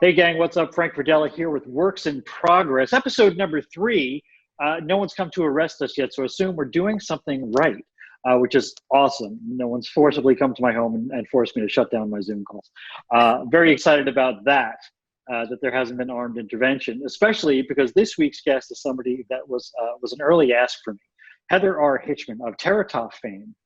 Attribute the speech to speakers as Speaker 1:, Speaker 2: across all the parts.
Speaker 1: Hey gang, what's up? Frank Verdella here with Works in Progress, episode number 3. No one's come to arrest us yet, so assume we're doing something right, which is awesome. No one's forcibly come to my home and forced me to shut down my Zoom calls. Very excited about that, that there hasn't been armed intervention, especially because this week's guest is somebody that was an early ask for me. Heather R. Hitchman of Terratoff fame.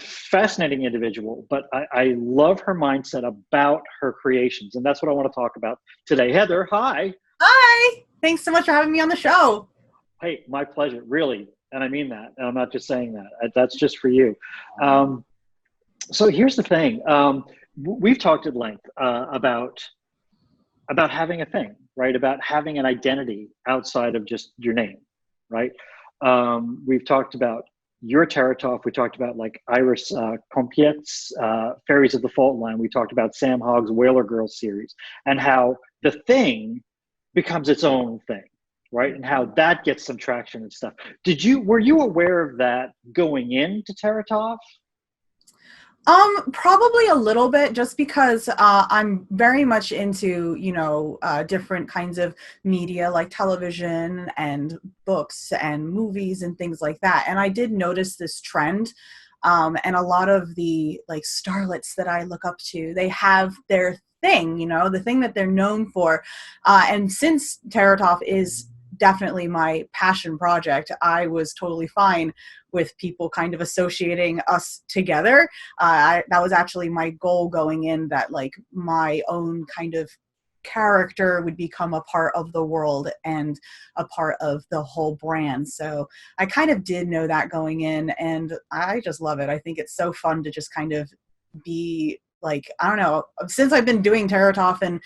Speaker 1: Fascinating individual, but I love her mindset about her creations, and that's what I want to talk about today. Heather, hi.
Speaker 2: Hi. Thanks so much for having me on the show.
Speaker 1: Hey, my pleasure, really, and I mean that. And I'm not just saying that. That's just for you. So here's the thing. We've talked at length about having a thing, right? About having an identity outside of just your name, right? We've talked about your Terratoff. We talked about like Iris Compiet's Fairies of the Fault Line. We talked about Sam Hogg's Whaler Girls series and how the thing becomes its own thing, right? And how that gets some traction and stuff. Were you aware of that going into Terratoff?
Speaker 2: Probably a little bit, just because I'm very much into, different kinds of media like television and books and movies and things like that. And I did notice this trend. And a lot of the like starlets that I look up to, they have their thing, the thing that they're known for. And since Terratoff is definitely my passion project, I was totally fine with people kind of associating us together. That was actually my goal going in, that like my own kind of character would become a part of the world and a part of the whole brand. So I kind of did know that going in, and I just love it. I think it's so fun to just kind of be like, I don't know, since I've been doing Terratoff and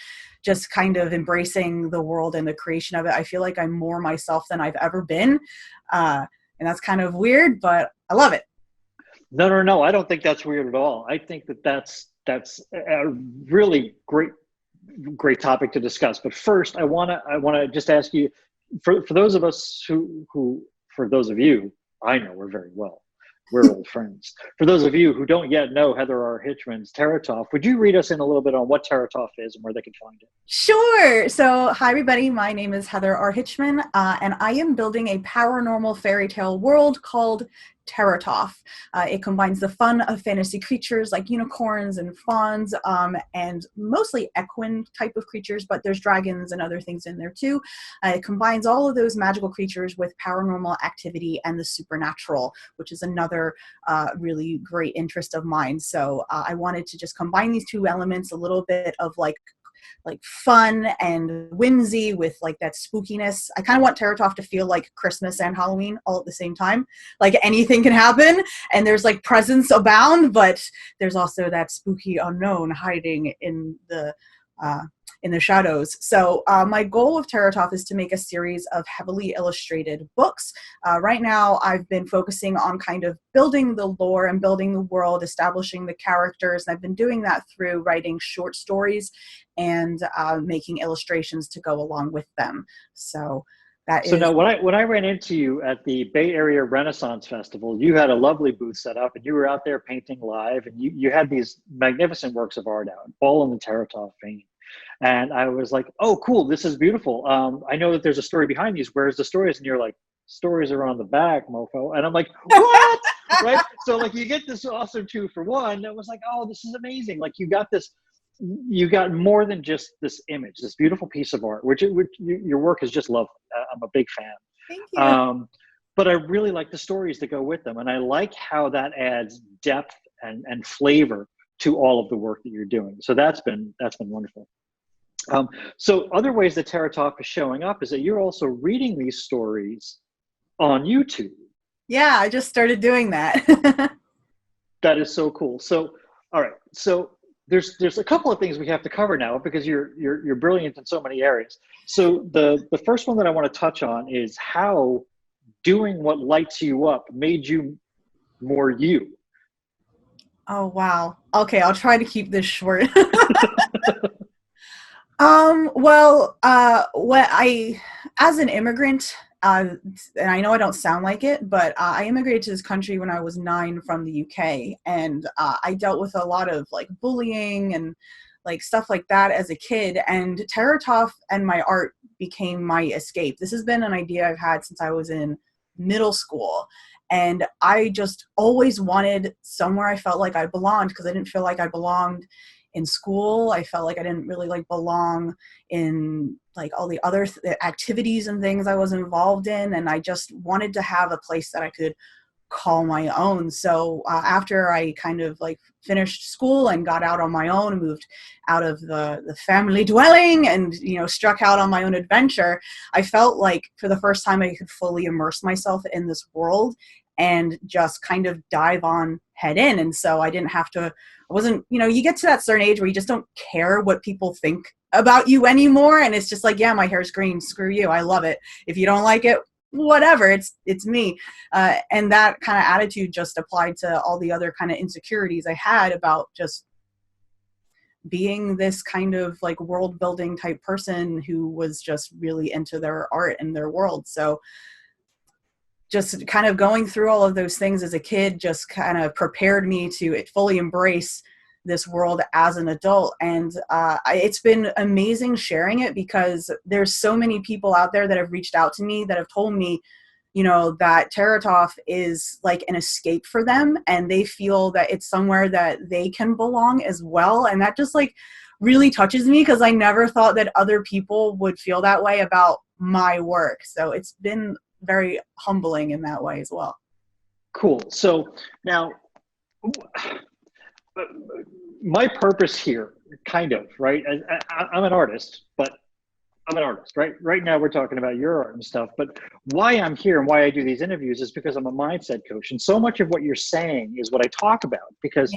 Speaker 2: just kind of embracing the world and the creation of it, I feel like I'm more myself than I've ever been. And that's kind of weird, but I love it.
Speaker 1: No. I don't think that's weird at all. I think that's a really great topic to discuss. But first, I wanna just ask you, for those of us who for those of you, I know we're very well. We're old friends. For those of you who don't yet know Heather R. Hitchman's Terratoff, would you read us in a little bit on what Terratoff is and where they can find it?
Speaker 2: Sure. So, hi, everybody. My name is Heather R. Hitchman, and I am building a paranormal fairy tale world called Terratoff. It combines the fun of fantasy creatures like unicorns and fawns, and mostly equine type of creatures, but there's dragons and other things in there too. It combines all of those magical creatures with paranormal activity and the supernatural, which is another really great interest of mine. So I wanted to just combine these two elements, a little bit of like fun and whimsy with like that spookiness. I kind of want Terratoff to feel like Christmas and Halloween all at the same time. Like anything can happen and there's like presents abound, but there's also that spooky unknown hiding in the shadows. So my goal of Terratoff is to make a series of heavily illustrated books. Right now, I've been focusing on kind of building the lore and building the world, establishing the characters. And I've been doing that through writing short stories and making illustrations to go along with them. So
Speaker 1: now when I ran into you at the Bay Area Renaissance Festival, you had a lovely booth set up and you were out there painting live, and you had these magnificent works of art out, all in the Terratoff vein. And I was like, oh, cool, this is beautiful. I know that there's a story behind these. Where's the stories? And you're like, stories are on the back, mofo. And I'm like, what? Right? So like you get this awesome 2-for-1. That was like, oh, this is amazing. Like you got more than just this image, this beautiful piece of art, which your work is just lovely. I'm a big fan.
Speaker 2: Thank you.
Speaker 1: But I really like the stories that go with them. And I like how that adds depth and flavor to all of the work that you're doing. So that's been wonderful. So other ways that Terratoff is showing up is that you're also reading these stories on YouTube.
Speaker 2: Yeah, I just started doing that.
Speaker 1: That is so cool. So, all right. So there's a couple of things we have to cover now because you're brilliant in so many areas. So the first one that I want to touch on is how doing what lights you up made you more you.
Speaker 2: Oh, wow. Okay, I'll try to keep this short. As an immigrant, and I know I don't sound like it, but I immigrated to this country when I was 9 from the UK, and I dealt with a lot of like bullying and like stuff like that as a kid. And Terratoff and my art became my escape. This has been an idea I've had since I was in middle school. And I just always wanted somewhere I felt like I belonged, because I didn't feel like I belonged in school. I felt like I didn't really like belong in like all the other activities and things I was involved in. And I just wanted to have a place that I could call my own. So after I kind of like finished school and got out on my own, moved out of the family dwelling and, you know, struck out on my own adventure, I felt like for the first time I could fully immerse myself in this world and just kind of dive on head in. And so I didn't have to, I wasn't, you know, you get to that certain age where you just don't care what people think about you anymore. And it's just like, yeah, my hair's green, screw you, I love it. If you don't like it, whatever, it's me. And that kind of attitude just applied to all the other kind of insecurities I had about just being this kind of like world building type person who was just really into their art and their world. So just kind of going through all of those things as a kid just kind of prepared me to fully embrace this world as an adult. And it's been amazing sharing it, because there's so many people out there that have reached out to me that have told me, you know, that Terratoff is like an escape for them, and they feel that it's somewhere that they can belong as well. And that just like really touches me, because I never thought that other people would feel that way about my work. So it's been very humbling in that way as well.
Speaker 1: Cool. So now, my purpose here, kind of, right? I'm an artist, but I'm an artist, right? Right now we're talking about your art and stuff, but why I'm here and why I do these interviews is because I'm a mindset coach. And so much of what you're saying is what I talk about, because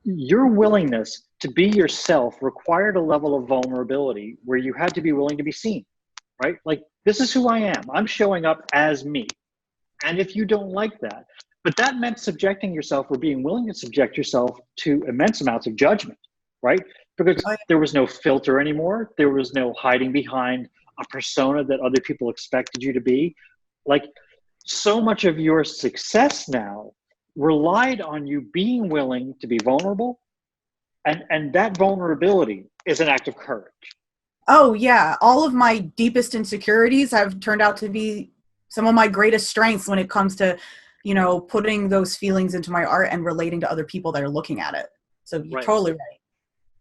Speaker 1: your willingness to be yourself required a level of vulnerability where you had to be willing to be seen, right? Like, this is who I am. I'm showing up as me. And if you don't like that, but that meant subjecting yourself, or being willing to subject yourself to immense amounts of judgment, right? Because there was no filter anymore. There was no hiding behind a persona that other people expected you to be. Like, so much of your success now relied on you being willing to be vulnerable. And that vulnerability is an act of courage.
Speaker 2: Oh yeah. All of my deepest insecurities have turned out to be some of my greatest strengths when it comes to, you know, putting those feelings into my art and relating to other people that are looking at it. So you're totally right.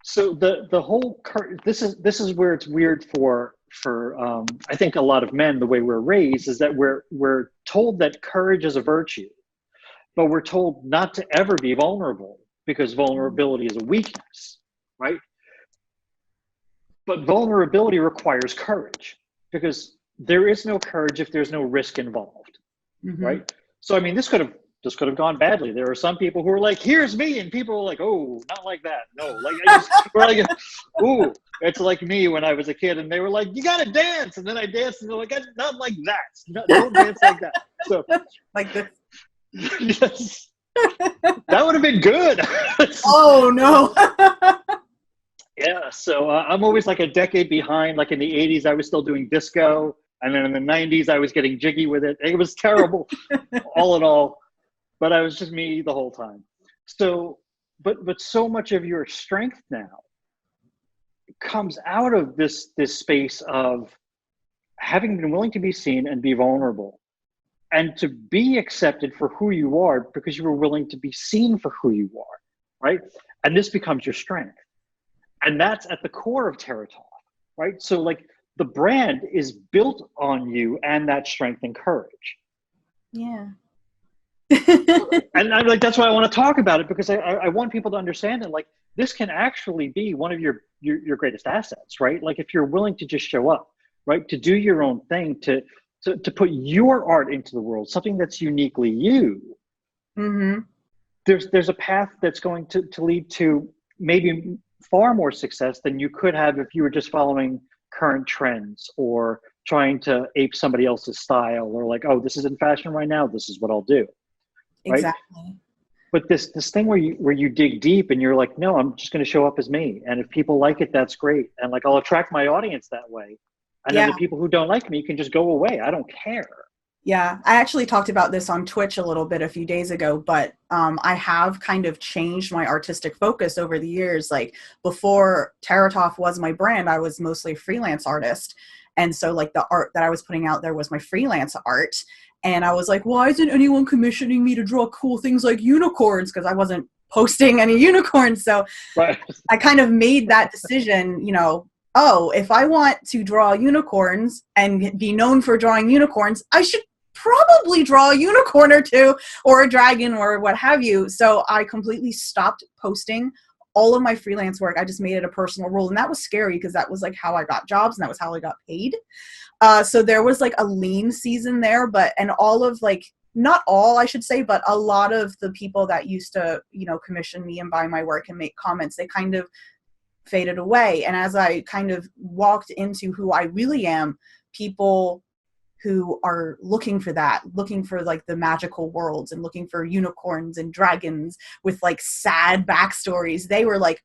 Speaker 1: So the whole this is where it's weird for I think a lot of men, the way we're raised is that we're told that courage is a virtue, but we're told not to ever be vulnerable because vulnerability is a weakness, right? But vulnerability requires courage, because there is no courage if there's no risk involved, right? So I mean, this could have gone badly. There are some people who are like, "Here's me," and people are like, "Oh, not like that." No, like we're like, "Ooh," it's like me when I was a kid, and they were like, "You gotta dance," and then I danced, and they're like, "Not like that. No, don't dance like that." So
Speaker 2: like this.
Speaker 1: Yes, that would have been good.
Speaker 2: Oh no.
Speaker 1: Yeah, so I'm always like a decade behind. Like in the 80s, I was still doing disco. And then in the 90s, I was getting jiggy with it. It was terrible, all in all. But I was just me the whole time. So, but so much of your strength now comes out of this space of having been willing to be seen and be vulnerable, and to be accepted for who you are because you were willing to be seen for who you are, right? And this becomes your strength. And that's at the core of Terratoff, right? So like the brand is built on you and that strength and courage.
Speaker 2: Yeah.
Speaker 1: And I'm like, that's why I want to talk about it, because I want people to understand it. Like, this can actually be one of your greatest assets, right? Like, if you're willing to just show up, right? To do your own thing, to put your art into the world, something that's uniquely you. There's a path that's going to lead to maybe far more success than you could have if you were just following current trends or trying to ape somebody else's style, or like, oh, this is in fashion right now, this is what I'll do. Right?
Speaker 2: Exactly.
Speaker 1: But this thing where you dig deep and you're like, no, I'm just going to show up as me, and if people like it, that's great, and like I'll attract my audience that way, and then the people who don't like me can just go away. I don't care.
Speaker 2: Yeah, I actually talked about this on Twitch a little bit a few days ago, but I have kind of changed my artistic focus over the years. Like before Terratoff was my brand, I was mostly a freelance artist. And so like the art that I was putting out there was my freelance art. And I was like, why isn't anyone commissioning me to draw cool things like unicorns? Because I wasn't posting any unicorns. So
Speaker 1: Right.
Speaker 2: I kind of made that decision, oh, if I want to draw unicorns and be known for drawing unicorns, I should probably draw a unicorn or two or a dragon or what have you. So I completely stopped posting all of my freelance work. I just made it a personal rule. And that was scary because that was like how I got jobs and that was how I got paid. So there was like a lean season there, and all of like, not all I should say, but a lot of the people that used to, commission me and buy my work and make comments, they kind of faded away. And as I kind of walked into who I really am, people who are looking for like the magical worlds and looking for unicorns and dragons with like sad backstories, they were like,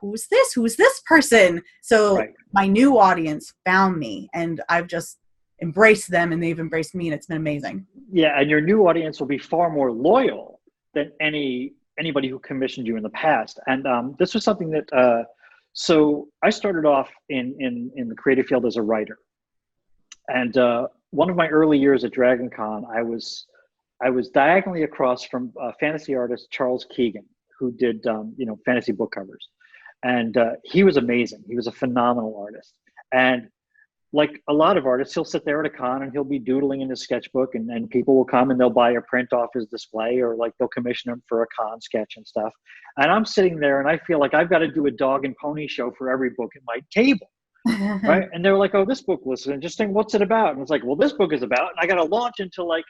Speaker 2: who's this person? So right. My new audience found me and I've just embraced them and they've embraced me and it's been amazing.
Speaker 1: Yeah, and your new audience will be far more loyal than anybody who commissioned you in the past. And this was something that so I started off in the creative field as a writer. And one of my early years at Dragon Con, I was diagonally across from fantasy artist Charles Keegan, who did fantasy book covers, and he was amazing. He was a phenomenal artist, and like a lot of artists, he'll sit there at a con and he'll be doodling in his sketchbook, and people will come and they'll buy a print off his display, or like they'll commission him for a con sketch and stuff. And I'm sitting there and I feel like I've got to do a dog and pony show for every book at my table. Right. And they're like, oh, this book list is interesting. What's it about? And it's like, well, this book is about, and I got to launch into like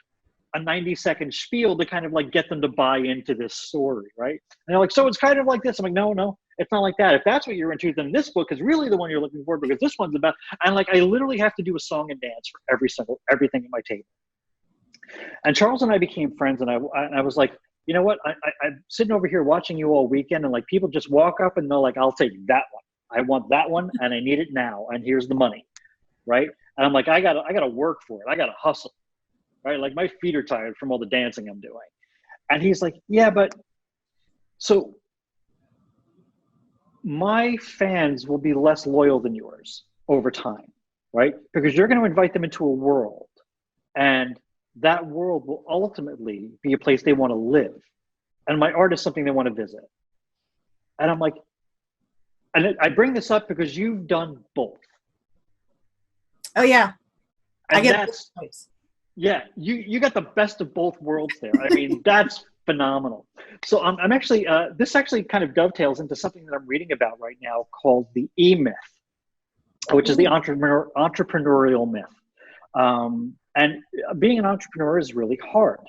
Speaker 1: a 90-second spiel to kind of like get them to buy into this story. Right. And they're like, so it's kind of like this. I'm like, no, it's not like that. If that's what you're into, then this book is really the one you're looking for, because this one's about, and like, I literally have to do a song and dance for everything at my table. And Charles and I became friends, and I was like, you know what? I'm sitting over here watching you all weekend, and like people just walk up and they're like, I'll take that one. I want that one and I need it now. And here's the money. Right. And I'm like, I gotta work for it. I gotta hustle. Right. Like my feet are tired from all the dancing I'm doing. And he's like, yeah, but so my fans will be less loyal than yours over time. Right. Because you're going to invite them into a world, and that world will ultimately be a place they want to live. And my art is something they want to visit. And I'm like, and I bring this up because you've done both.
Speaker 2: Oh yeah,
Speaker 1: and I get that's yeah. You got the best of both worlds there. I mean, that's phenomenal. So I'm actually this actually kind of dovetails into something that I'm reading about right now called the E-myth, which is the entrepreneurial myth. And being an entrepreneur is really hard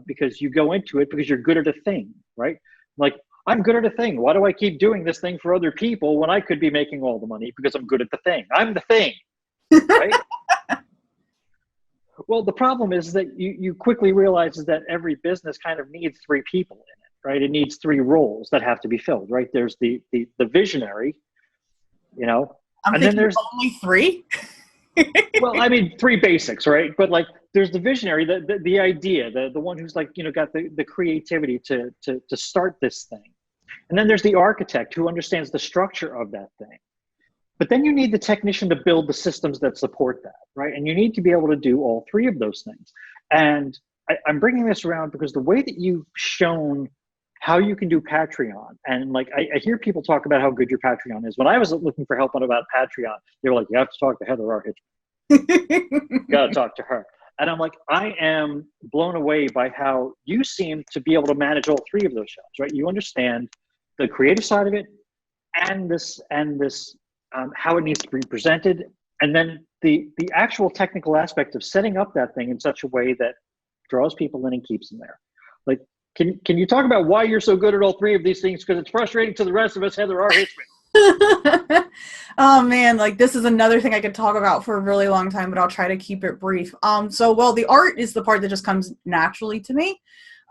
Speaker 1: because you go into it because you're good at a thing, right? Like, I'm good at a thing. Why do I keep doing this thing for other people when I could be making all the money? Because I'm good at the thing. I'm the thing, right? Well, the problem is that you quickly realize is that every business kind of needs three people in it, right? It needs three roles that have to be filled, right? There's the visionary,
Speaker 2: and then there's only three.
Speaker 1: Well, I mean, three basics, right? But like, there's the visionary, the idea, the one who's like, got the creativity to start this thing. And then there's the architect who understands the structure of that thing. But then you need the technician to build the systems that support that, right? And you need to be able to do all three of those things. And I'm bringing this around because the way that you've shown how you can do Patreon, and like I hear people talk about how good your Patreon is. When I was looking for help about Patreon, they were like, you have to talk to Heather R. Hitchman. You got to talk to her. And I'm like, I am blown away by how you seem to be able to manage all three of those shows, right? You understand the creative side of it, and this how it needs to be presented, and then the actual technical aspect of setting up that thing in such a way that draws people in and keeps them there. Like, can you talk about why you're so good at all three of these things? Because it's frustrating to the rest of us, Heather R. Hitchman.
Speaker 2: Oh man, like this is another thing I could talk about for a really long time, but I'll try to keep it brief. Well, the art is the part that just comes naturally to me.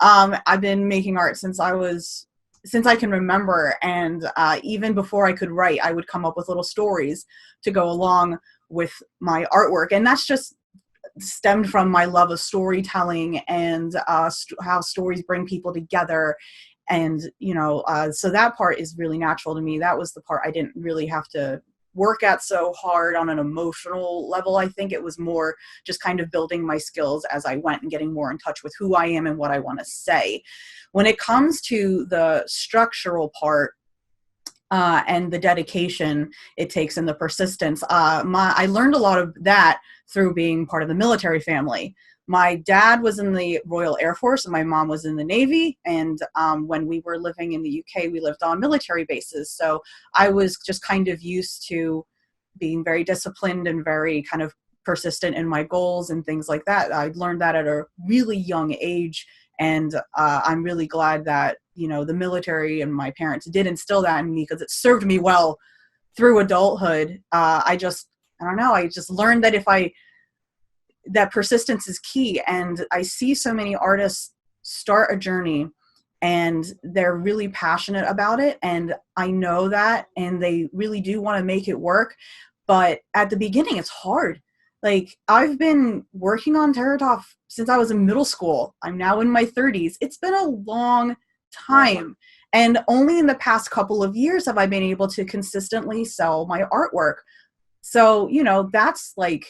Speaker 2: I've been making art since I can remember, and even before I could write, I would come up with little stories to go along with my artwork, and that's just stemmed from my love of storytelling and how stories bring people together. And, so that part is really natural to me. That was the part I didn't really have to work at so hard on an emotional level. I think it was more just kind of building my skills as I went and getting more in touch with who I am and what I want to say. When it comes to the structural part, and the dedication it takes and the persistence. I learned a lot of that through being part of the military family. My dad was in the Royal Air Force and my mom was in the Navy. And when we were living in the UK, we lived on military bases. So I was just kind of used to being very disciplined and very kind of persistent in my goals and things like that. I learned that at a really young age. And I'm really glad that, the military and my parents did instill that in me because it served me well through adulthood. I don't know. I just learned that that persistence is key. And I see so many artists start a journey and they're really passionate about it. And I know that, and they really do want to make it work. But at the beginning, it's hard. Like, I've been working on Terratoff since I was in middle school. I'm now in my 30s. It's been a long time. And only in the past couple of years have I been able to consistently sell my artwork. So, that's like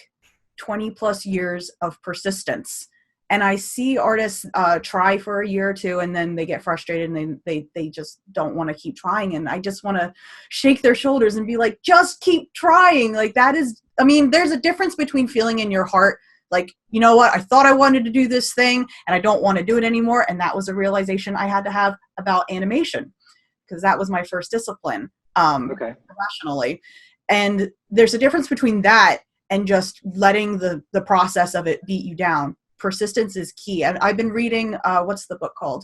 Speaker 2: 20 plus years of persistence. And I see artists try for a year or two and then they get frustrated and they just don't want to keep trying. And I just want to shake their shoulders and be like, just keep trying. Like, there's a difference between feeling in your heart, like, you know what, I thought I wanted to do this thing and I don't want to do it anymore. And that was a realization I had to have about animation because that was my first discipline professionally. And there's a difference between that and just letting the process of it beat you down. Persistence is key. And I've been reading, what's the book called?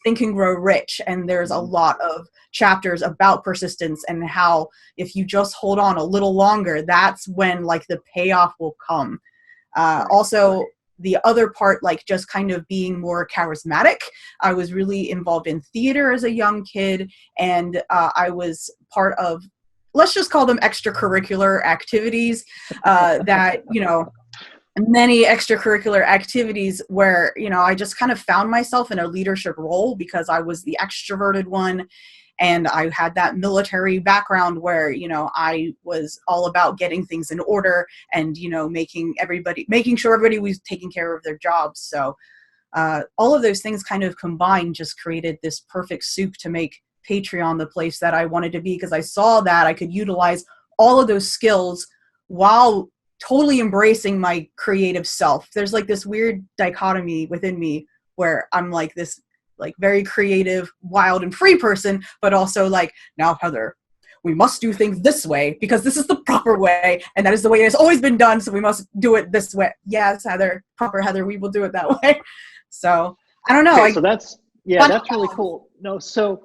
Speaker 2: Think and Grow Rich. And there's a lot of chapters about persistence and how if you just hold on a little longer, that's when like the payoff will come. Also, the other part, like just kind of being more charismatic. I was really involved in theater as a young kid. And I was part of, let's just call them extracurricular activities that, many extracurricular activities where, I just kind of found myself in a leadership role because I was the extroverted one. And I had that military background where, I was all about getting things in order and, making sure everybody was taking care of their jobs. So all of those things kind of combined just created this perfect soup to make Patreon the place that I wanted to be, because I saw that I could utilize all of those skills while totally embracing my creative self. There's like this weird dichotomy within me where I'm like this like very creative, wild and free person, but also like, now Heather, we must do things this way because this is the proper way. And that is the way it has always been done. So we must do it this way. Yes, Heather, proper Heather, we will do it that way. So I don't know.
Speaker 1: Okay, so that's really cool. No, so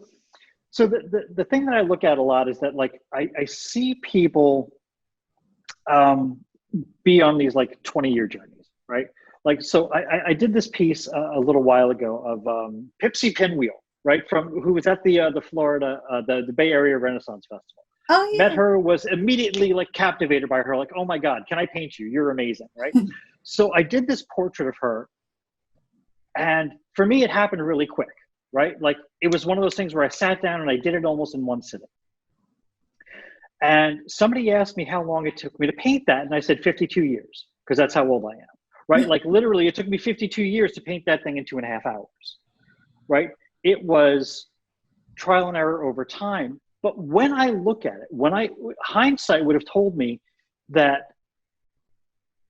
Speaker 1: the thing that I look at a lot is that like, I see people, be on these like 20-year journeys, right? Like, so I did this piece a little while ago of Pipsy Pinwheel, right? From who was at the Florida, the Bay Area Renaissance Festival.
Speaker 2: Oh, yeah.
Speaker 1: Met her, was immediately like captivated by her, like, oh my God, can I paint you? You're amazing, right? So I did this portrait of her. And for me, it happened really quick, right? Like, it was one of those things where I sat down and I did it almost in one sitting. And somebody asked me how long it took me to paint that. And I said 52 years, because that's how old I am, right? Like, literally, it took me 52 years to paint that thing in 2.5 hours, right? It was trial and error over time. But when I look at it, hindsight would have told me that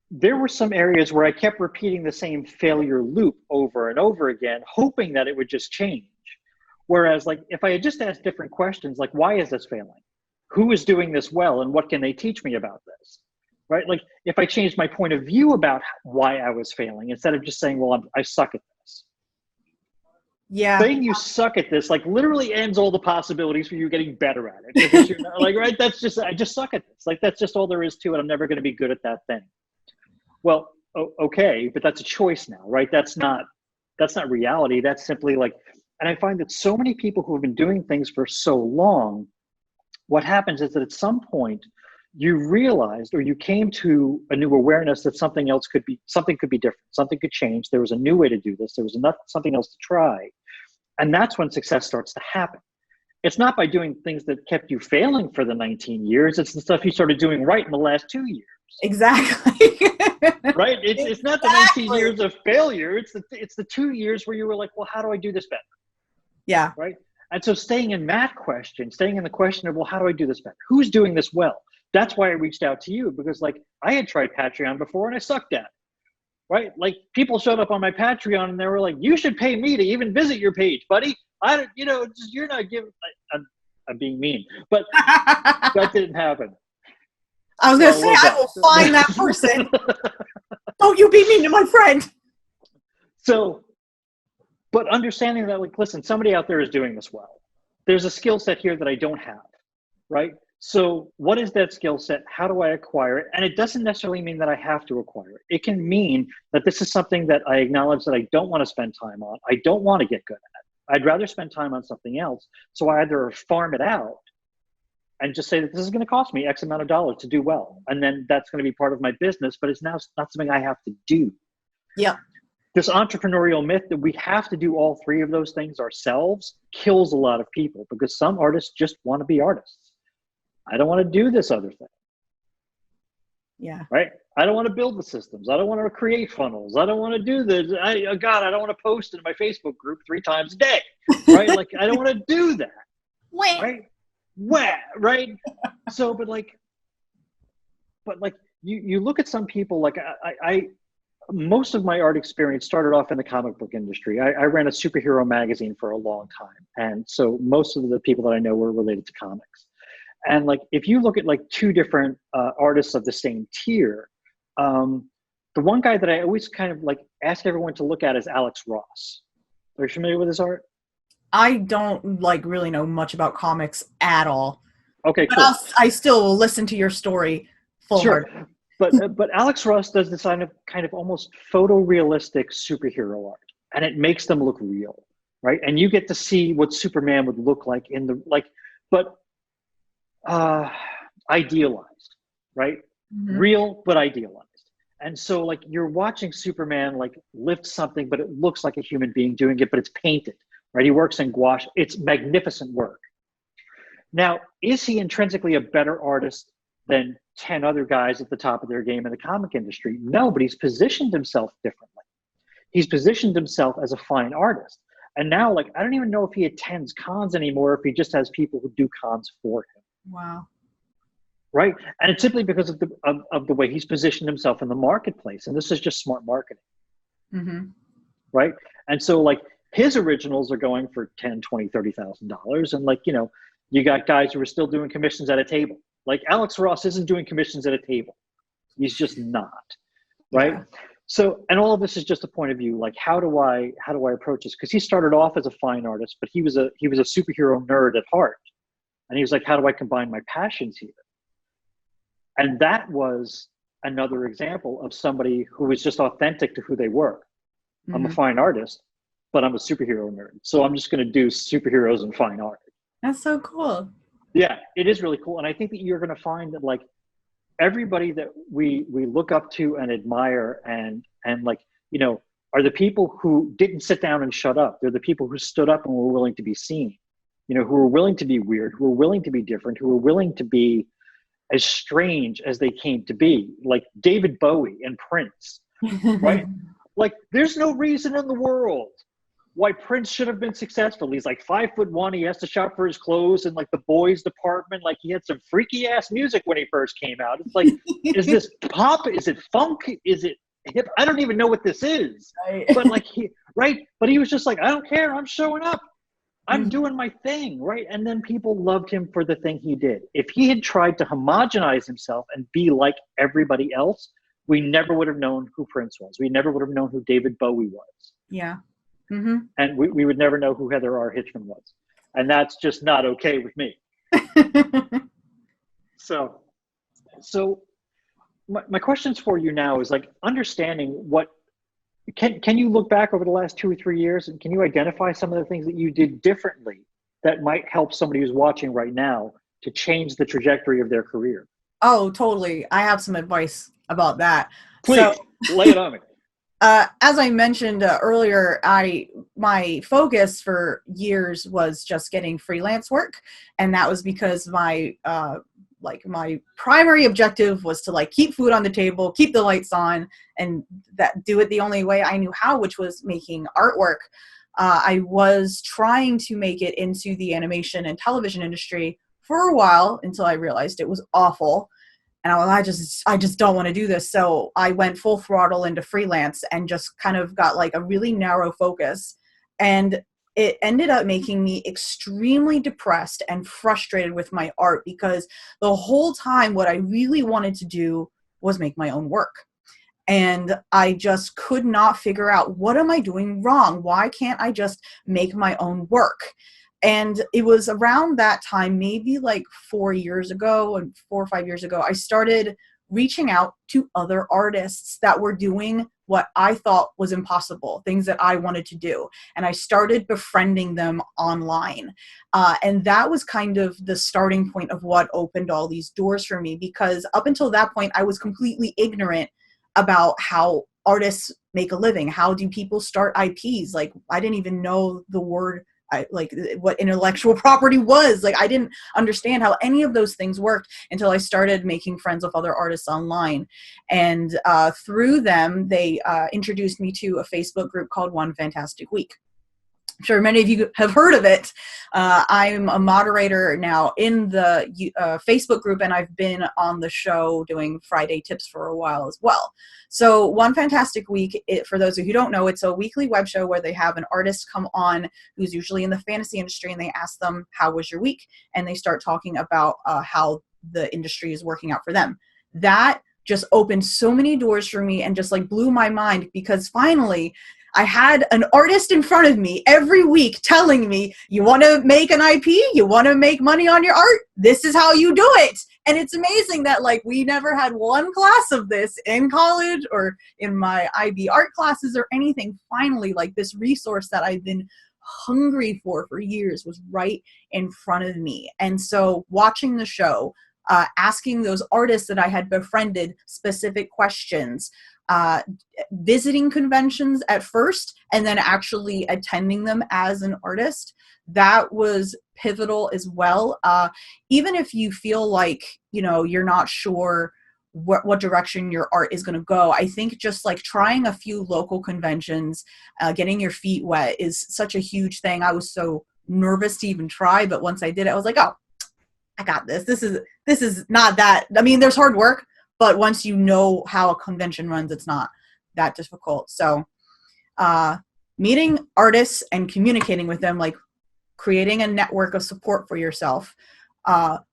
Speaker 1: there were some areas where I kept repeating the same failure loop over and over again, hoping that it would just change. Whereas, like, if I had just asked different questions, like, why is this failing? Who is doing this well, and what can they teach me about this, right? Like, if I changed my point of view about why I was failing, instead of just saying, well, I suck at this.
Speaker 2: Yeah.
Speaker 1: Saying you suck at this, like, literally ends all the possibilities for you getting better at it. Because you're not, like, right, I just suck at this. Like, that's just all there is to it. I'm never going to be good at that thing. Well, okay, but that's a choice now, right? That's not reality. That's simply like, and I find that so many people who have been doing things for so long, what happens is that at some point you realized, or you came to a new awareness that something could be different, something could change. There was a new way to do this. There was something else to try. And that's when success starts to happen. It's not by doing things that kept you failing for the 19 years. It's the stuff you started doing right in the last 2 years.
Speaker 2: Exactly.
Speaker 1: Right? It's not the 19 years of failure. It's the 2 years where you were like, well, how do I do this better?
Speaker 2: Yeah.
Speaker 1: Right? And so staying in the question of, well, how do I do this better? Who's doing this well? That's why I reached out to you, because like I had tried Patreon before and I sucked at it. Right? Like people showed up on my Patreon and they were like, you should pay me to even visit your page, buddy. You're not giving, I'm being mean, but that didn't happen.
Speaker 2: I was going to say, I will find that person. Don't you be mean to my friend.
Speaker 1: So, but understanding that, like, listen, somebody out there is doing this well. There's a skill set here that I don't have, right? So what is that skill set? How do I acquire it? And it doesn't necessarily mean that I have to acquire it. It can mean that this is something that I acknowledge that I don't want to spend time on. I don't want to get good at. I'd rather spend time on something else. So I either farm it out and just say that this is going to cost me X amount of dollars to do well. And then that's going to be part of my business, but it's now not something I have to do.
Speaker 2: Yeah.
Speaker 1: This entrepreneurial myth that we have to do all three of those things ourselves kills a lot of people, because some artists just want to be artists. I don't want to do this other thing.
Speaker 2: Yeah.
Speaker 1: Right? I don't want to build the systems. I don't want to create funnels. I don't want to do this. I don't want to post in my Facebook group 3 times a day. Right? Like, I don't want to do that. Right? Right? So, but you look at some people, like I most of my art experience started off in the comic book industry. I ran a superhero magazine for a long time. And so most of the people that I know were related to comics. And like, if you look at like 2 different artists of the same tier, the one guy that I always kind of like ask everyone to look at is Alex Ross. Are you familiar with his art?
Speaker 2: I don't like really know much about comics at all.
Speaker 1: Okay,
Speaker 2: but
Speaker 1: cool.
Speaker 2: I still will listen to your story full
Speaker 1: Sure.
Speaker 2: heart.
Speaker 1: But Alex Ross does this kind of almost photorealistic superhero art, and it makes them look real, right? And you get to see what Superman would look like in the but idealized, right? Mm-hmm. Real but idealized. And so like you're watching Superman like lift something, but it looks like a human being doing it, but it's painted, right? He works in gouache. It's magnificent work. Now, is he intrinsically a better artist than 10 other guys at the top of their game in the comic industry? No, but he's positioned himself differently. He's positioned himself as a fine artist. And now, like, I don't even know if he attends cons anymore, if he just has people who do cons for him.
Speaker 2: Wow.
Speaker 1: Right? And it's simply because of the way he's positioned himself in the marketplace. And this is just smart marketing.
Speaker 2: Mm-hmm.
Speaker 1: Right? And so like his originals are going for $10,000, $20,000, $30,000. And like, you know, you got guys who are still doing commissions at a table. Like Alex Ross isn't doing commissions at a table. He's just not. Right? Yeah. So, and all of this is just a point of view. Like, how do I approach this? Because he started off as a fine artist, but he was a superhero nerd at heart. And he was like, how do I combine my passions here? And that was another example of somebody who was just authentic to who they were. Mm-hmm. I'm a fine artist, but I'm a superhero nerd. So I'm just going to do superheroes and fine art.
Speaker 2: That's so cool.
Speaker 1: Yeah, it is really cool. And I think that you're going to find that like everybody that we look up to and admire and like, you know, are the people who didn't sit down and shut up. They're the people who stood up and were willing to be seen, you know, who were willing to be weird, who were willing to be different, who were willing to be as strange as they came to be, like David Bowie and Prince, right? Like there's no reason in the world why Prince should have been successful. He's like 5'1". He has to shop for his clothes in like the boys department. Like he had some freaky ass music when he first came out. It's like, is this pop? Is it funk? Is it hip? I don't even know what this is. Right. But like but he was just like, I don't care. I'm showing up. I'm doing my thing, right? And then people loved him for the thing he did. If he had tried to homogenize himself and be like everybody else, we never would have known who Prince was. We never would have known who David Bowie was.
Speaker 2: Yeah. Mm-hmm.
Speaker 1: And we would never know who Heather R. Hitchman was. And that's just not okay with me. So my questions for you now is like understanding what, can you look back over the last 2 or 3 years and can you identify some of the things that you did differently that might help somebody who's watching right now to change the trajectory of their career?
Speaker 2: Oh, totally. I have some advice about that. So,
Speaker 1: Please lay it on me.
Speaker 2: as I mentioned earlier, my focus for years was just getting freelance work, and that was because my primary objective was to like keep food on the table, keep the lights on, and that do it the only way I knew how, which was making artwork. I was trying to make it into the animation and television industry for a while until I realized it was awful. And I just don't want to do this. So I went full throttle into freelance and just kind of got like a really narrow focus. And it ended up making me extremely depressed and frustrated with my art, because the whole time what I really wanted to do was make my own work. And I just could not figure out, what am I doing wrong? Why can't I just make my own work? And it was around that time, maybe like 4 years ago and 4 or 5 years ago, I started reaching out to other artists that were doing what I thought was impossible, things that I wanted to do. And I started befriending them online. And that was kind of the starting point of what opened all these doors for me, because up until that point, I was completely ignorant about how artists make a living. How do people start IPs? Like, I didn't even know the word, like what intellectual property was. Like, I didn't understand how any of those things worked until I started making friends with other artists online. And through them, they introduced me to a Facebook group called One Fantastic Week. I'm sure many of you have heard of it. I'm a moderator now in the Facebook group, and I've been on the show doing Friday tips for a while as well. So One Fantastic Week, for those of you who don't know, it's a weekly web show where they have an artist come on who's usually in the fantasy industry, and they ask them, how was your week? And they start talking about how the industry is working out for them. That just opened so many doors for me and just like blew my mind, because finally I had an artist in front of me every week telling me, you want to make an IP? You want to make money on your art? This is how you do it. And it's amazing that like we never had one class of this in college or in my IB art classes or anything. Finally, like this resource that I've been hungry for years was right in front of me. And so watching the show, asking those artists that I had befriended specific questions, visiting conventions at first and then actually attending them as an artist, that was pivotal as well. Even if you feel like, you know, you're not sure what direction your art is going to go, I think just like trying a few local conventions, getting your feet wet is such a huge thing. I was so nervous to even try, but once I did it, I was like, oh, I got this. This is not that, I mean, there's hard work, but once you know how a convention runs, it's not that difficult. So meeting artists and communicating with them, like creating a network of support for yourself.
Speaker 1: Or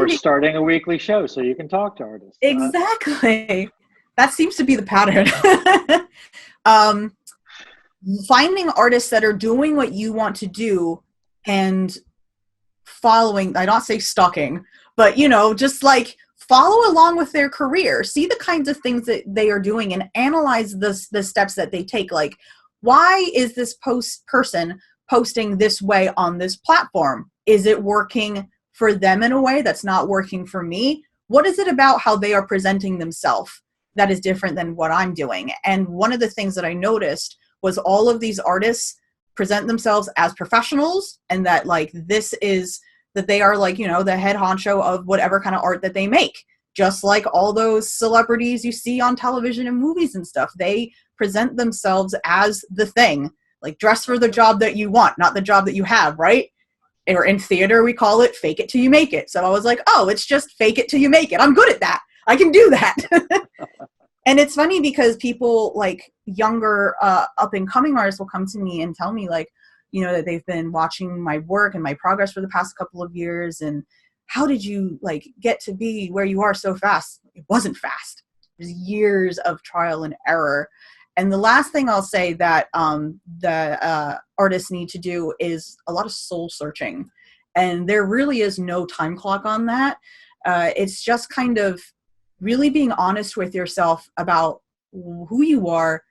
Speaker 1: starting a weekly show so you can talk to artists.
Speaker 2: Exactly. That seems to be the pattern. Finding artists that are doing what you want to do and following, I don't say stalking, but, you know, just like follow along with their career, see the kinds of things that they are doing and analyze the steps that they take. Like, why is this person posting this way on this platform? Is it working for them in a way that's not working for me? What is it about how they are presenting themselves that is different than what I'm doing? And one of the things that I noticed was all of these artists present themselves as professionals, and that like this is that they are like, you know, the head honcho of whatever kind of art that they make. Just like all those celebrities you see on television and movies and stuff, they present themselves as the thing, like dress for the job that you want, not the job that you have, right? Or in theater, we call it fake it till you make it. So I was like, oh, it's just fake it till you make it. I'm good at that. I can do that. And it's funny because people like younger up and coming artists will come to me and tell me like, you know, that they've been watching my work and my progress for the past couple of years. And how did you like get to be where you are so fast? It wasn't fast. There's years of trial and error. And the last thing I'll say that the artists need to do is a lot of soul searching. And there really is no time clock on that. It's just kind of really being honest with yourself about who you are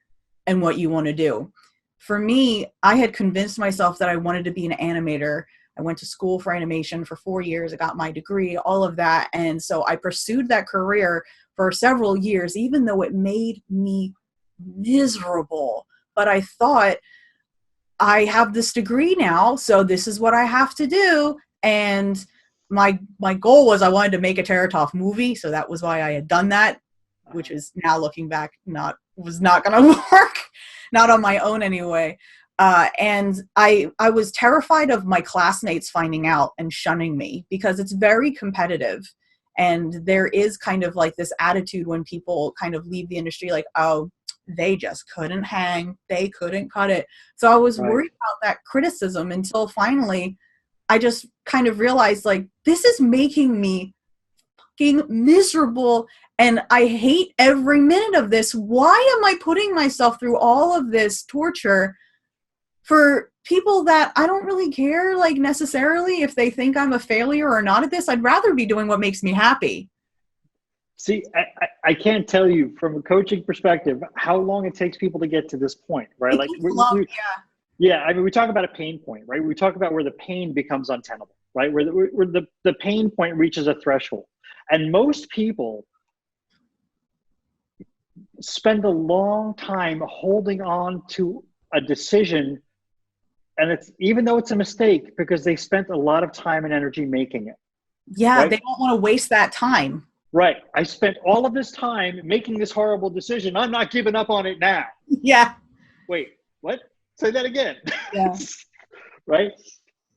Speaker 2: and what you want to do. for me, I had convinced myself that I wanted to be an animator. I went to school for animation for 4 years. I got my degree, all of that. And so I pursued that career for several years, even though it made me miserable. But I thought, I have this degree now, so this is what I have to do. And my goal was I wanted to make a Terratoff movie, so that was why I had done that, which is now looking back was not going to work, not on my own anyway. And I was terrified of my classmates finding out and shunning me, because it's very competitive. And there is kind of like this attitude when people kind of leave the industry, like, oh, they just couldn't hang, they couldn't cut it. So I was worried about that criticism until finally I just kind of realized, like, this is making me fucking miserable and I hate every minute of this. Why am I putting myself through all of this torture for people that I don't really care, like, necessarily if they think I'm a failure or not at this? I'd rather be doing what makes me happy.
Speaker 1: See, I can't tell you from a coaching perspective how long it takes people to get to this point, right?
Speaker 2: It
Speaker 1: Like,
Speaker 2: takes a long,
Speaker 1: yeah. I mean, we talk about a pain point, right? We talk about where the pain becomes untenable, right? Where the pain point reaches a threshold. And most people spend a long time holding on to a decision, and it's, even though it's a mistake, because they spent a lot of time and energy making it.
Speaker 2: Yeah,
Speaker 1: right?
Speaker 2: They don't want to waste that time.
Speaker 1: Right. I spent all of this time making this horrible decision. I'm not giving up on it now.
Speaker 2: Yeah.
Speaker 1: Wait, what? Say that again.
Speaker 2: Yeah.
Speaker 1: Right.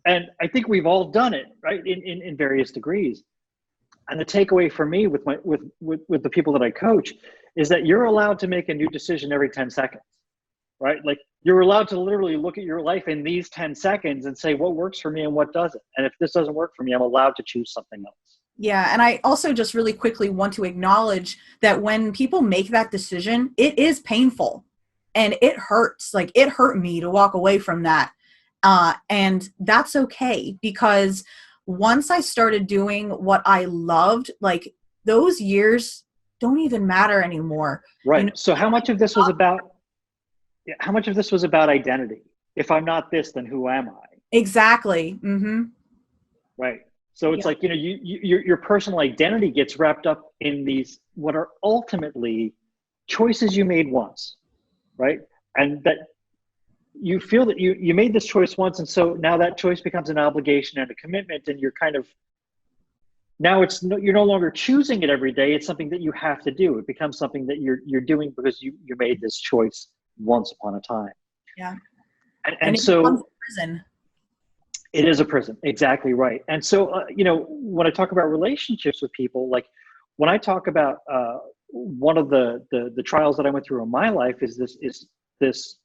Speaker 1: And I think we've all done it, right, in various degrees. And the takeaway for me with the people that I coach is that you're allowed to make a new decision every 10 seconds, right? Like, you're allowed to literally look at your life in these 10 seconds and say what works for me and what doesn't. And if this doesn't work for me, I'm allowed to choose something else.
Speaker 2: Yeah, and I also just really quickly want to acknowledge that when people make that decision, it is painful and it hurts. Like, it hurt me to walk away from that. And that's okay, because once I started doing what I loved, like, those years don't even matter anymore.
Speaker 1: Right.
Speaker 2: You know,
Speaker 1: so how much of this was about identity? If I'm not this, then who am I?
Speaker 2: Exactly. Mm-hmm.
Speaker 1: Right. So it's like, your personal identity gets wrapped up in these, what are ultimately choices you made once, right? And that you feel that you made this choice once. And so now that choice becomes an obligation and a commitment, and you're kind of, now you're no longer choosing it every day. It's something that you have to do. It becomes something that you're doing because you made this choice once upon a time.
Speaker 2: Yeah.
Speaker 1: And
Speaker 2: it
Speaker 1: so
Speaker 2: becomes a prison.
Speaker 1: It is a prison. Exactly right. And so, when I talk about relationships with people, like, when I talk about one of the trials that I went through in my life is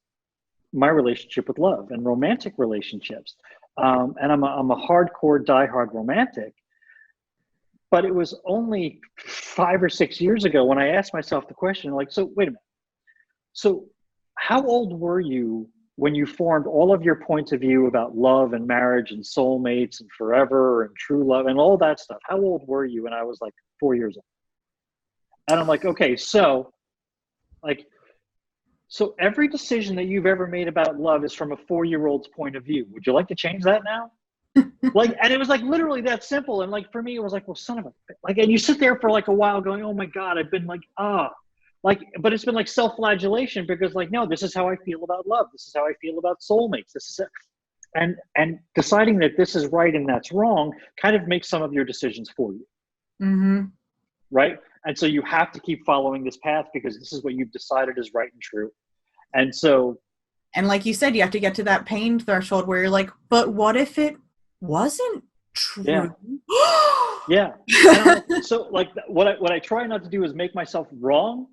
Speaker 1: my relationship with love and romantic relationships. And I'm a hardcore, diehard romantic. But it was only 5 or 6 years ago when I asked myself the question, like, so wait a minute. So how old were you when you formed all of your points of view about love and marriage and soulmates and forever and true love and all that stuff? How old were you? And I was like 4 years old. And I'm like, okay, so every decision that you've ever made about love is from a 4-year-old's point of view. Would you like to change that now? And it was like literally that simple. And like, for me, it was like, well, son of a, like, and you sit there for like a while going, oh my God, I've been like, but it's been like self-flagellation, because like, no, this is how I feel about love. This is how I feel about soulmates. This is it. And deciding that this is right and that's wrong kind of makes some of your decisions for you.
Speaker 2: Mm-hmm.
Speaker 1: Right. And so you have to keep following this path because this is what you've decided is right and true. And so,
Speaker 2: and like you said, you have to get to that pain threshold where you're like, but what if it wasn't true?
Speaker 1: Yeah. Yeah. So like, what I try not to do is make myself wrong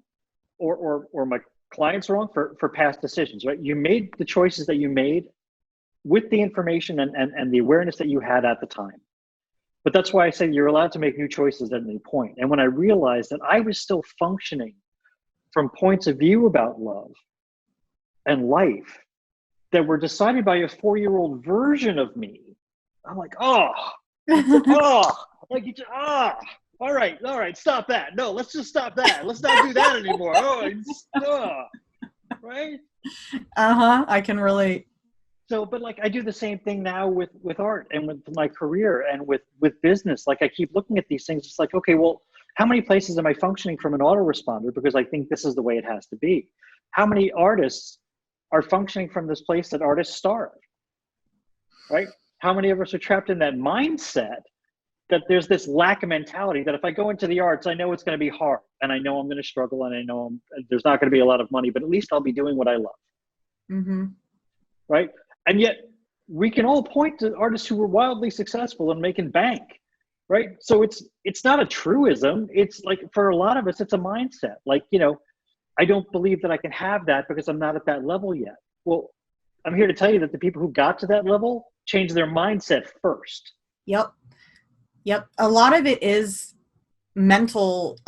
Speaker 1: or my clients wrong for past decisions, right? You made the choices that you made with the information and the awareness that you had at the time. But that's why I say you're allowed to make new choices at any point. And when I realized that I was still functioning from points of view about love and life that were decided by a 4-year-old version of me, I'm like, all right, stop that. No, let's just stop that. Let's not do that anymore. Right?
Speaker 2: I can relate.
Speaker 1: So, but like I do the same thing now with art and with my career and with business. Like I keep looking at these things. It's like, okay, well, how many places am I functioning from an autoresponder because I think this is the way it has to be? How many artists are functioning from this place that artists starve? Right? How many of us are trapped in that mindset that there's this lack of mentality that if I go into the arts, I know it's going to be hard and I know I'm going to struggle and I know there's not going to be a lot of money, but at least I'll be doing what I love.
Speaker 2: Mm-hmm.
Speaker 1: Right? And yet we can all point to artists who were wildly successful and making bank, right? So it's not a truism. It's like for a lot of us, it's a mindset. Like, I don't believe that I can have that because I'm not at that level yet. Well, I'm here to tell you that the people who got to that level changed their mindset first.
Speaker 2: Yep. A lot of it is mental,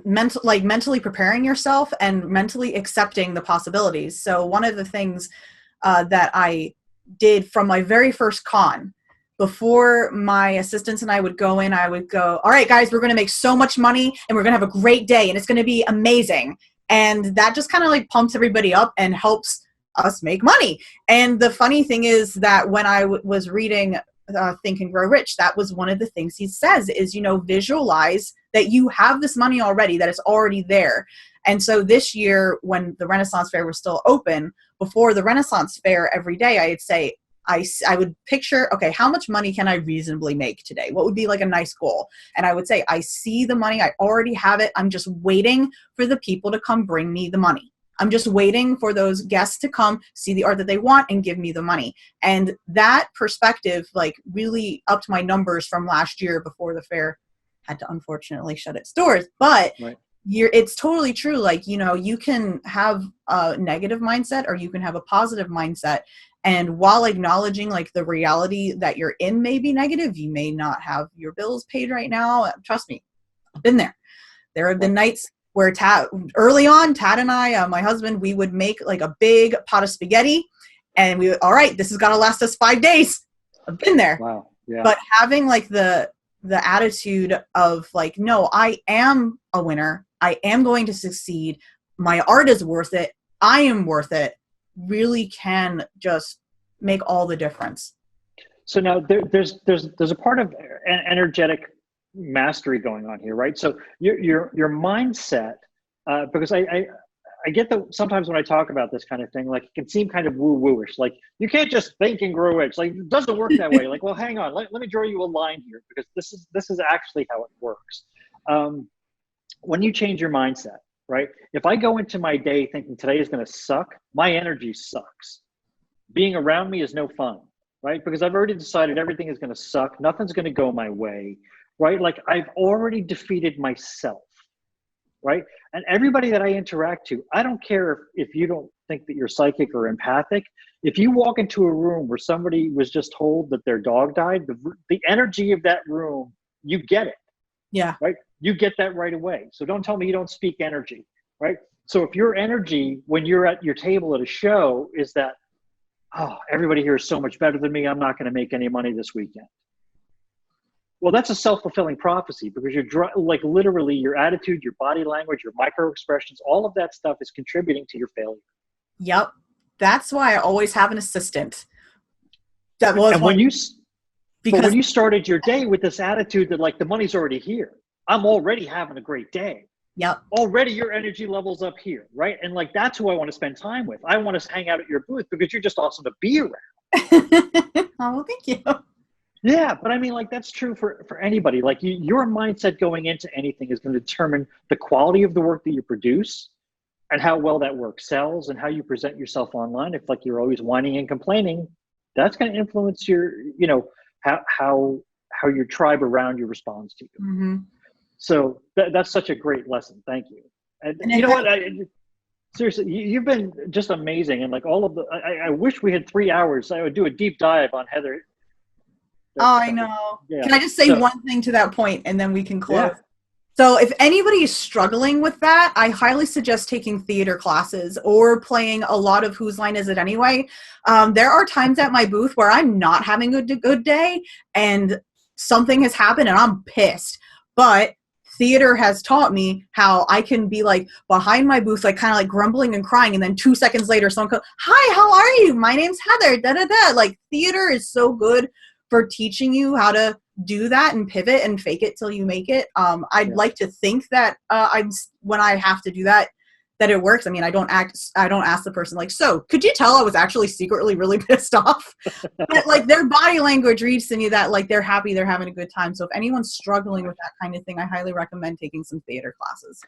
Speaker 2: mentally preparing yourself and mentally accepting the possibilities. So one of the things that I did from my very first con, before my assistants and I would go in, I would go, all right, guys, we're going to make so much money and we're going to have a great day and it's going to be amazing. And that just kind of like pumps everybody up and helps us make money. And the funny thing is that when I was reading Think and Grow Rich, that was one of the things he says is, visualize that you have this money already, that it's already there. And so this year, when the Renaissance Fair was still open, before the Renaissance Fair every day, I'd say, I would picture, okay, how much money can I reasonably make today? What would be like a nice goal? And I would say, I see the money, I already have it. I'm just waiting for the people to come bring me the money. I'm just waiting for those guests to come see the art that they want and give me the money. And that perspective like really upped my numbers from last year before the fair had to unfortunately shut its doors. But
Speaker 1: right.
Speaker 2: It's totally true. Like, you can have a negative mindset or you can have a positive mindset. And while acknowledging like the reality that you're in may be negative, you may not have your bills paid right now. Trust me, I've been there. There have been nights where early on, Tad and I, my husband, we would make like a big pot of spaghetti and we would, all right, this is going to last us 5 days. I've been there.
Speaker 1: Wow. Yeah.
Speaker 2: But having like the attitude of like, no, I am a winner. I am going to succeed. My art is worth it. I am worth it. Really can just make all the difference.
Speaker 1: So now there's a part of energetic mastery going on here, right? So your mindset, because I get that sometimes when I talk about this kind of thing, like it can seem kind of woo-wooish, like you can't just think and grow rich. Like it doesn't work that way. Like, well, hang on, let me draw you a line here because this is actually how it works. When you change your mindset, right? If I go into my day thinking today is going to suck, my energy sucks. Being around me is no fun, right? Because I've already decided everything is going to suck. Nothing's going to go my way, right? Like I've already defeated myself, right? And everybody that I interact to, I don't care if you don't think that you're psychic or empathic. If you walk into a room where somebody was just told that their dog died, the energy of that room, you get it.
Speaker 2: Yeah.
Speaker 1: Right? You get that right away. So don't tell me you don't speak energy, right? So if your energy, when you're at your table at a show, is that, oh, everybody here is so much better than me, I'm not going to make any money this weekend. Well, that's a self-fulfilling prophecy because you're like literally your attitude, your body language, your micro expressions, all of that stuff is contributing to your failure.
Speaker 2: Yep. That's why I always have an assistant. That was
Speaker 1: when you started your day with this attitude that like the money's already here, I'm already having a great day.
Speaker 2: Yep.
Speaker 1: Already your energy level's up here, right? And like that's who I want to spend time with. I want to hang out at your booth because you're just awesome to be around.
Speaker 2: Oh, thank you.
Speaker 1: Yeah, but I mean, like that's true for anybody. Like your mindset going into anything is going to determine the quality of the work that you produce and how well that work sells and how you present yourself online. If like you're always whining and complaining, that's going to influence your, how your tribe around you responds to you.
Speaker 2: Mm-hmm.
Speaker 1: So that's such a great lesson. Thank you. And you know what? Seriously, you've been just amazing. And like all of I wish we had 3 hours. I would do a deep dive on Heather.
Speaker 2: Oh, I know. Yeah. Can I just say one thing to that point and then we can close?
Speaker 1: Yeah.
Speaker 2: So if anybody is struggling with that, I highly suggest taking theater classes or playing a lot of Whose Line Is It Anyway? There are times at my booth where I'm not having a good day and something has happened and I'm pissed. But theater has taught me how I can be like behind my booth, like kind of like grumbling and crying, and then 2 seconds later someone goes, "Hi, how are you? My name's Heather." Da da da. Like theater is so good for teaching you how to do that and pivot and fake it till you make it. I'd like to think that when I have to do that, that it works. I mean, I don't ask the person like, "So could you tell I was actually secretly really pissed off?" But like their body language reads to me that like they're happy, they're having a good time. So if anyone's struggling with that kind of thing, I highly recommend taking some theater classes.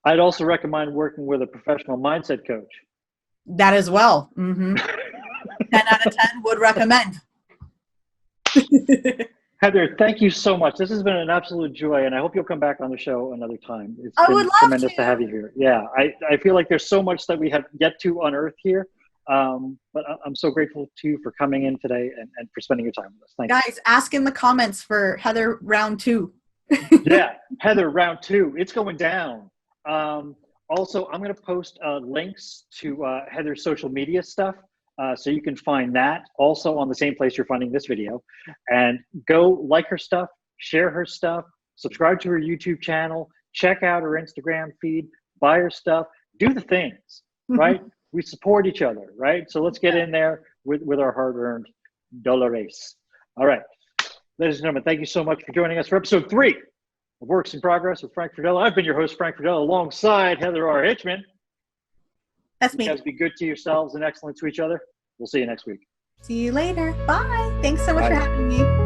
Speaker 1: I'd also recommend working with a professional mindset coach.
Speaker 2: That as well. 10 out of 10 would recommend.
Speaker 1: Heather, thank you so much. This has been an absolute joy, and I hope you'll come back on the show another time. It's been tremendous to have you here. Yeah, I feel like there's so much that we have yet to unearth here, but I'm so grateful to you for coming in today and for spending your time with us. Thank you.
Speaker 2: Guys, ask in the comments for Heather round 2.
Speaker 1: Yeah, Heather round 2. It's going down. Also, I'm going to post links to Heather's social media stuff. So you can find that also on the same place you're finding this video, and go like her stuff, share her stuff, subscribe to her YouTube channel, check out her Instagram feed, buy her stuff, do the things, right? We support each other, right? So let's get in there with our hard-earned dollars. All right, ladies and gentlemen, thank you so much for joining us for episode 3 of Works in Progress with Frank Fridella. I've been your host, Frank Fridella, alongside Heather R. Hitchman.
Speaker 2: That's me.
Speaker 1: You guys be good to yourselves and excellent to each other. We'll see you next week.
Speaker 2: See you later. Bye. Thanks so much for having me.